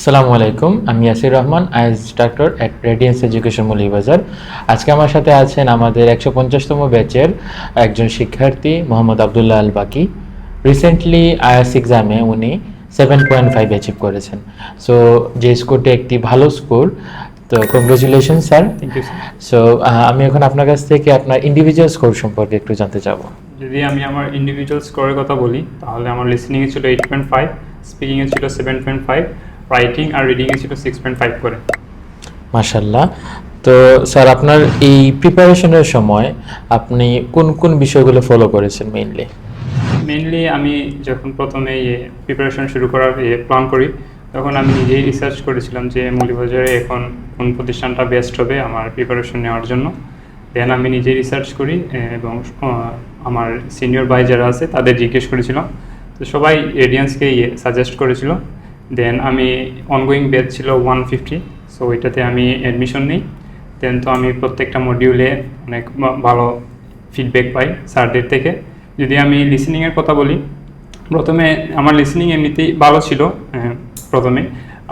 আসসালামু আলাইকুম, আমি Yasir Rahman, is instructor at radiance education Moulvibazar. আজকে আমার সাথে আছেন আমাদের 150তম ব্যাচের একজন শিক্ষার্থী মোহাম্মদ আবদুল্লাহ আল বাকি। রিসেন্টলি আইএস এক্সামে উনি 7.5 অ্যাচিভ করেছেন। সো যে স্কোরটি একটি ভালো স্কোর, তো congratulation sir. Thank you sir. So আমি এখন আপনার কাছ থেকে আপনার ইন্ডিভিজুয়াল স্কোর সম্পর্কে একটু জানতে চাবো। যদি আমি আমার ইন্ডিভিজুয়াল স্কোরের কথা বলি, তাহলে আমার লিসনিংয়ে ছিল 8.5, স্পিকিংয়ে ছিল 7.5, রাইটিং আর রিডিংয়ে ছিল 6.5 করে। মাশাল্লাহ। তো স্যার, আপনার এই প্রিপারেশনের সময় আপনি কোন কোন বিষয়গুলো ফলো করেছেন মেইনলি? মেইনলি আমি যখন প্রথমে প্রিপারেশন শুরু করার প্ল্যান করি, তখন আমি নিজেই রিসার্চ করেছিলাম যে মৌলভীবাজারে এখন কোন প্রতিষ্ঠানটা বেস্ট হবে আমার প্রিপারেশন নেওয়ার জন্য। দেন আমি নিজেই রিসার্চ করি এবং আমার সিনিয়র ভাই যারা আছে তাদের জিজ্ঞেস করেছিলাম। তো সবাই রেডিয়েন্সকে সাজেস্ট করেছিল। দেন আমি অনগোয়িং ব্যাচ ছিল 150, সো এটাতে আমি অ্যাডমিশন নিই। দেন তো আমি প্রত্যেকটা মডিউলে অনেক ভালো ফিডব্যাক পাই স্যারদের থেকে। যদি আমি লিসেনিংয়ের কথা বলি, প্রথমে আমার লিসেনিং এমনিতেই ভালো ছিল প্রথমে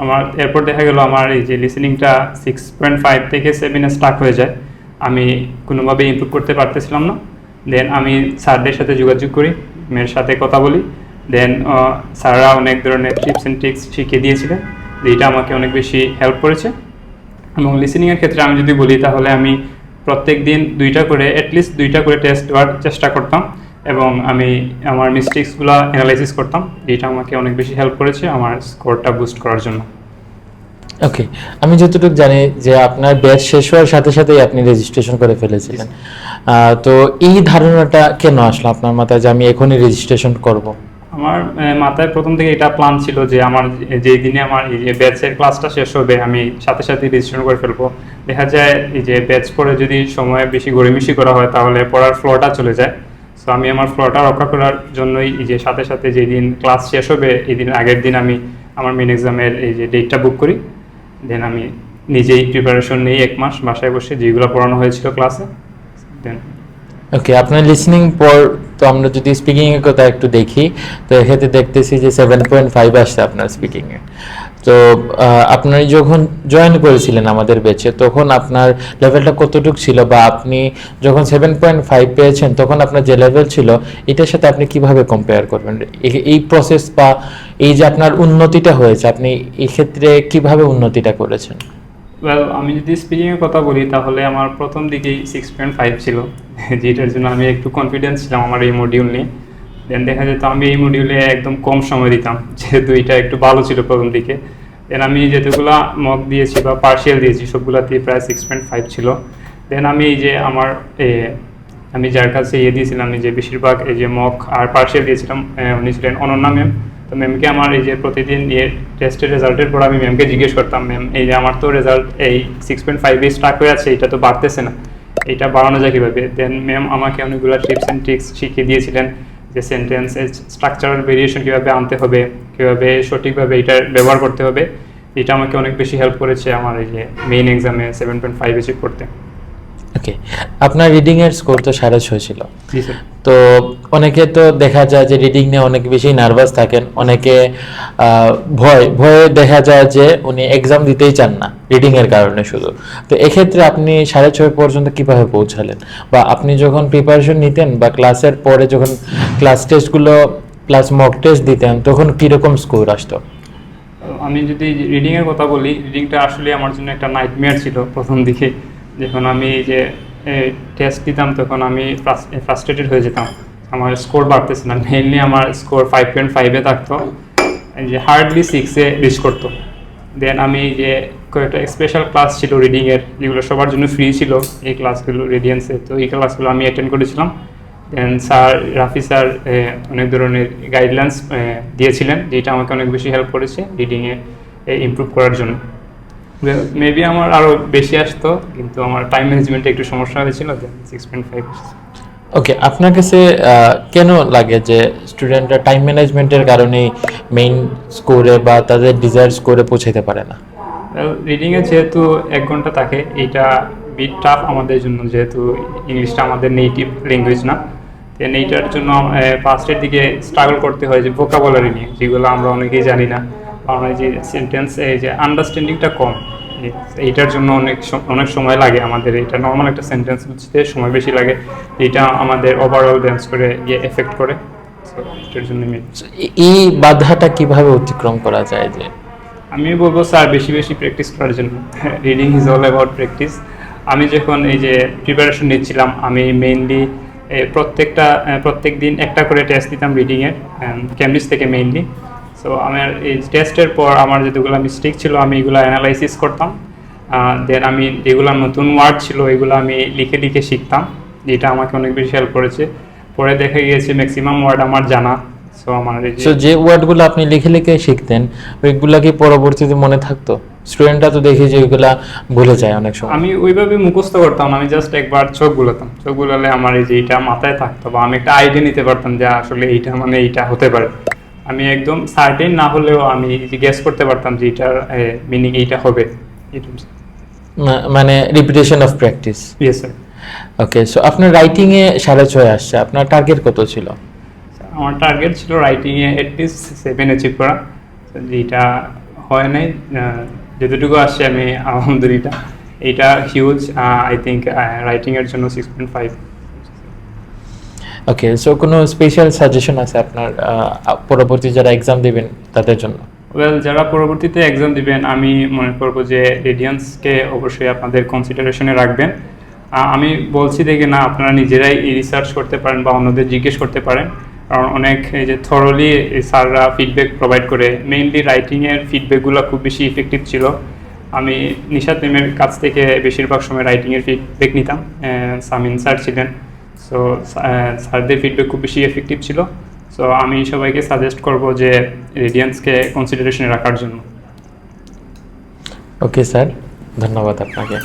আমার, এরপর দেখা গেল আমার এই যে লিসেনিংটা 6.5 থেকে 7-এ স্টার্ট হয়ে যায়। আমি কোনোভাবে ইমপ্রুভ করতে পারতেছিলাম না। দেন আমি স্যারদের সাথে যোগাযোগ করি, মেয়ের সাথে কথা বলি। দেন স্যাররা অনেক ধরনের টিপস অ্যান্ড ট্রিক্স শিখিয়ে দিয়েছিলেন, যেটা আমাকে অনেক বেশি হেল্প করেছে। এবং লিসেনিংয়ের ক্ষেত্রে আমি যদি বলি, তাহলে আমি প্রত্যেক দিন অ্যাটলিস্ট দুইটা করে টেস্ট দেওয়ার চেষ্টা করতাম এবং আমি আমার মিস্টেক্সগুলো অ্যানালাইসিস করতাম, যেটা আমাকে অনেক বেশি হেল্প করেছে আমার স্কোরটা বুস্ট করার জন্য। ওকে, আমি যতটুকু জানি যে আপনার ব্যাচ শেষ হওয়ার সাথে সাথেই আপনি রেজিস্ট্রেশন করে ফেলেছিলেন। তো এই ধারণাটা কেন আসলো আপনার মাথায় যে আমি এখনই রেজিস্ট্রেশন করব? আমার মাথায় প্রথম থেকে এটা প্ল্যান ছিল যে আমার যেই দিনে আমার এই যে ব্যাচের ক্লাসটা শেষ হবে, আমি সাথে সাথে রেজিস্ট্রেশন করে ফেলবো। দেখা যায় এই যে ব্যাচ পরে যদি সময় বেশি গড়িমিশি করা হয়, তাহলে পড়ার ফ্লোটা চলে যায়। সো আমি আমার ফ্লোটা রক্ষা করার জন্যই এই যে সাথে সাথে যেই দিন ক্লাস শেষ হবে, এই দিন আগের দিন আমি আমার মেন এক্সামের এই যে ডেটটা বুক করি। দেন আমি নিজেই প্রিপারেশন নিই 1 মাস বাসায় বসে, যেগুলো পড়ানো হয়েছিল ক্লাসে। দেন ওকে, আপনার লিসনিং পর তো আমরা যদি স্পিকিং এর কথা একটু দেখি, তো এক্ষেত্রে দেখতেছি যে 7.5 আসছে আপনার স্পিকিং এ। তো আপনি যখন জয়েন করেছিলেন আমাদের ব্যাচে, তখন আপনার লেভেলটা কতটুকু ছিল, বা আপনি যখন 7.5 পেয়েছেন তখন আপনার যে লেভেল ছিল এটার সাথে আপনি কিভাবে কম্পেয়ার করবেন? এই প্রসেস বা এই যে আপনার উন্নতিটা হয়েছে, আপনি এই ক্ষেত্রে কিভাবে উন্নতিটা করেছেন? আমি যদি স্পিকিংয়ের কথা বলি, তাহলে আমার প্রথম দিকেই 6.5 ছিল, যেটার জন্য আমি একটু কনফিডেন্স ছিলাম আমার এই মডিউল নিয়ে। দেন দেখা যেত আমি এই মডিউলে একদম কম সময় দিতাম, যেহেতু এটা একটু ভালো ছিল প্রথম দিকে। দেন আমি যেগুলো মক দিয়েছি বা পার্শিয়াল দিয়েছি, সবগুলোতেই প্রায় 6.5 ছিল। দেন আমি এই যে আমি যার কাছে দিয়েছিলাম, এই যে বেশিরভাগ এই যে মক আর পার্শিয়াল দিয়েছিলাম, উনি ছিলেন অনন্যা ম্যাম। তো ম্যামকে আমার এই যে প্রতিদিন টেস্টের রেজাল্টের পর আমি ম্যামকে জিজ্ঞেস করতাম, ম্যাম এই যে আমার তো রেজাল্ট এই 6.5 স্টার্ট হয়ে আছে, এটা তো বাড়তেছে না, এটা বাড়ানো যায় কীভাবে? দেন ম্যাম আমাকে অনেকগুলো টিপস অ্যান্ড ট্রিক্স শিখিয়ে দিয়েছিলেন, যে সেন্টেন্সের স্ট্রাকচারাল ভেরিয়েশন কীভাবে আনতে হবে, কীভাবে সঠিকভাবে এটার ব্যবহার করতে হবে। এটা আমাকে অনেক বেশি হেল্প করেছে আমার এই যে মেইন এক্সামে 7.5 অ্যাচিভ করতে। ওকে, আপনার রিডিং এর স্কোর তো 6.5 ছিল। জি স্যার। তো অনেকে তো দেখা যায় যে রিডিং নিয়ে অনেক বেশি নার্ভাস থাকেন, অনেকে ভয়ে দেখা যায় যে উনি এক্সাম দিতেই চান না রিডিং এর কারণে শুধু। তো এক্ষেত্রে আপনি 6.5 পর্যন্ত কিভাবে পৌঁছালেন, বা আপনি যখন প্রিপারেশন নিতেন বা ক্লাসের পরে যখন ক্লাস টেস্টগুলো প্লাস মক টেস্ট দিতেন, তখন কিরকম স্কোর আসতো? আমি যদি রিডিংয়ের কথা বলি, রিডিংটা আসলে আমার জন্য একটা নাইটমেয়ার ছিল প্রথম দিকে। যখন আমি এই যে টেস্ট দিতাম, তখন আমি ফ্রাস্ট্রেটেড হয়ে যেতাম, আমার স্কোর বাড়তেছে না। মেইনলি আমার স্কোর 5.5-এ থাকতো, এই যে হার্ডলি 6-এ রিচ করতো। দেন আমি যে কয়েকটা স্পেশাল ক্লাস ছিল রিডিংয়ের, যেগুলো সবার জন্য ফ্রি ছিল এই ক্লাসগুলো রেডিয়েন্সে, তো এই ক্লাসগুলো আমি অ্যাটেন্ড করেছিলাম। দেন রাফি স্যার অনেক ধরনের গাইডলাইন্স দিয়েছিলেন, যেটা আমাকে অনেক বেশি হেল্প করেছে রিডিংয়ে ইমপ্রুভ করার জন্য। মেবি আমার আরও বেশি আসতো, কিন্তু আমার টাইম ম্যানেজমেন্টে একটু সমস্যা হয়েছিল। দেন 6.5। ওকে, আপনার কাছে কেন লাগে যে স্টুডেন্টরা টাইম ম্যানেজমেন্টের কারণেই মেইন স্কোরে বা তাদের ডিজায়ার স্কোরে পৌঁছাতে পারে না? রিডিংয়ে যেহেতু 1 ঘন্টা থাকে, এইটা বিট টাফ আমাদের জন্য, যেহেতু ইংলিশটা আমাদের নেটিভ ল্যাঙ্গুয়েজ না। দেন এইটার জন্য ফার্স্টের দিকে স্ট্রাগল করতে হয় যে ভোকাবুলারি নিয়ে, যেগুলো আমরা অনেকেই জানি না, কারণ এই যে সেন্টেন্স এই যে আন্ডারস্ট্যান্ডিংটা কম, এইটার জন্য অনেক সময় লাগে আমাদের। এটা নর্মাল একটা সেন্টেন্স বুঝতে সময় বেশি লাগে, এটা আমাদের ওভারঅল ড্যান্স করে এফেক্ট করে। So, এটার জন্য এই বাধাটা কিভাবে অতিক্রম করা যায়? যে আমি বলবো স্যার বেশি বেশি প্র্যাকটিস করার জন্য। Reading is all about practice. আমি যখন এই যে প্রিপারেশন নিচ্ছিলাম, আমি মেইনলি প্রত্যেক দিন একটা করে টেস্ট দিতাম রিডিংয়ের, ক্যামব্রিজ থেকে মেইনলি। সো আমার এই টেস্টের পর আমার যেগুলো মিস্টেক ছিল আমি এগুলো অ্যানালাইসিস করতাম। দেন আমি যেগুলো নতুন ওয়ার্ড ছিল এগুলো আমি লিখে লিখে শিখতাম, যেটা আমাকে অনেক বেশি হেল্প করেছে। পরে দেখা গিয়েছে ম্যাক্সিমাম ওয়ার্ড আমার জানা। সো আমার যে ওয়ার্ডগুলো আপনি লিখে লিখে শিখতেন ওইগুলা কি পরবর্তীতে মনে থাকতো? স্টুডেন্টরা তো দেখি যে ওইগুলা ভুলে যায় অনেক সময়। আমি ওইভাবে মুখস্থ করতাম না, আমি জাস্ট একবার চোখ বুলাতাম, চোখ বুলালে আমার এই যে এইটা মাথায় থাকতো, বা আমি একটা আইডিয়া নিতে পারতাম যে আসলে এইটা মানে এইটা হতে পারে। আমি একদম সার্টেন না হলেও আমি গেস করতে পারতাম যে এটার মিনিং এইটা হবে। মানে repetition of practice. Yes sir. Okay, so আপনার রাইটিং এ 6.5 আসছে, আপনার টার্গেট কত ছিল? আমার টার্গেট ছিল রাইটিংয়ে অ্যাটলিস্ট 7 অ্যাচিভ করা, যেটা হয় নাই। যতটুকু আসছে আমি আলহামদুলিল্লাহ, এইটা হিউজ। আই থিঙ্ক রাইটিংয়ের জন্য 6.5। ওকে, সো কোনো স্পেশাল সাজেশন আছে আপনার পরবর্তী যারা এক্সাম দেবেন তাদের জন্য? ওয়েল, যারা পরবর্তীতে এক্সাম দিবেন আমি মনে করব যে রেডিয়ান্সকে অবশ্যই আপনাদের কনসিডারেশনে রাখবেন। আমি বলছি দেখে না, আপনারা নিজেরাই রিসার্চ করতে পারেন বা অন্যদের জিজ্ঞেস করতে পারেন, কারণ অনেক এই যে থরলি স্যাররা ফিডব্যাক প্রোভাইড করে। মেইনলি রাইটিংয়ের ফিডব্যাকগুলো খুব বেশি ইফেক্টিভ ছিল। আমি নিশাত ম্যামের কাছ থেকে বেশিরভাগ সময় রাইটিংয়ের ফিডব্যাক নিতাম, সামিন স্যার ছিলেন। সো স্যারদের ফিডব্যাক খুব বেশি এফেক্টিভ ছিল। সো আমি সবাইকে সাজেস্ট করব যে রেডিয়ান্সকে কনসিডারেশনে রাখার জন্য। ওকে স্যার, ধন্যবাদ আপনাকে।